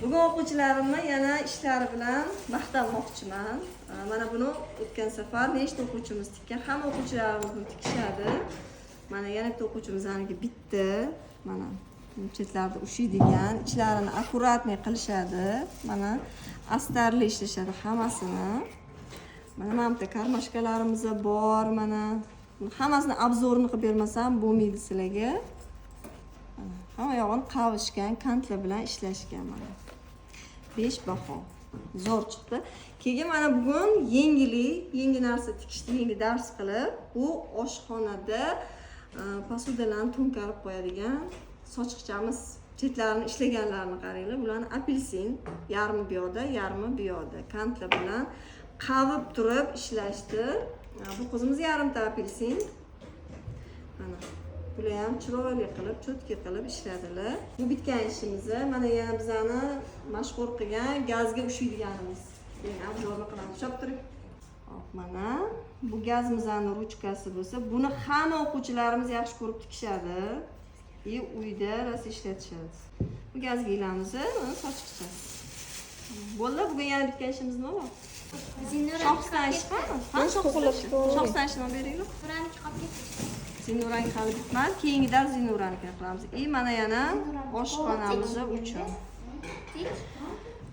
Bugun o'quvchilarimni yana ishlari bilan maqtanmoqchiman. Mana buni o'tgan safar nechta o'quvchimiz tikkan, hamma o'quvchilarimiz buni tikishadi. Mana yana bitta o'quvchimizga bitdi. Mana chetlarda ushiydigan, ichlarini akkuratniy qilishadi. Mana astarli ishlashadi hammasini. Mana bitta karmashkalarimiz bor, mana hammasini obzorini qilib bermasam bo'lmaydi sizlarga. Hamma yog'ini qavishgan, kantlar bilan ishlashgan mana. 5 baho. Zo'r chiqdi. Keyin mana bugun yangi narsa tikishni, yangi dars qilib, bu oshxonada posudalarni to'nkarib qo'yadigan sochiqchamiz chetlarini ishlaganlarini qaranglar. Bularni apelsin, yarmi bu yoqda, yarmi bu yoqda. Kantlar bilan qavib turib ishlashdi. Bu qizimiz yarimta apelsin. Mana bular ham chiroyli qilib, cho'tka qilib ishladilar. Bu bitgan ishimiz. Mana yana bizani mashhur qilgan gazga ushiydiganimiz. Yana obzorni qilamiz. Ushlab turing. Hop, mana bu gazimizning ruchkasi bo'lsa, buni hamma o'quvchilarimiz yaxshi ko'rib tikishadi. Uyda rosa ishlatishadi. Bu gazga ilamiz, mana sochiqcha. Bo'ldi, bugun yana bitgan ishimiz nima bor? Shoxsan ish qani? Shoxsan ishni beringlar. Zinurang hali bitmadi. Keyingi dars zinurani qilamiz. Mana yana oshxonamiz uchun.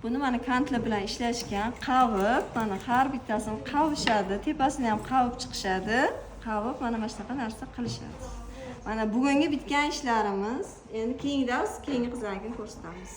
Buni mana kantlar bilan ishlashgan, qavib, mana har bittasini qavishadi, tepasini ham qavib chiqishadi. Qavib mana shunaqa narsa qilishadi. Mana bugungi bitgan ishlarimiz. Endi keyingi dars keyingi qizlarga ko'rsatamiz.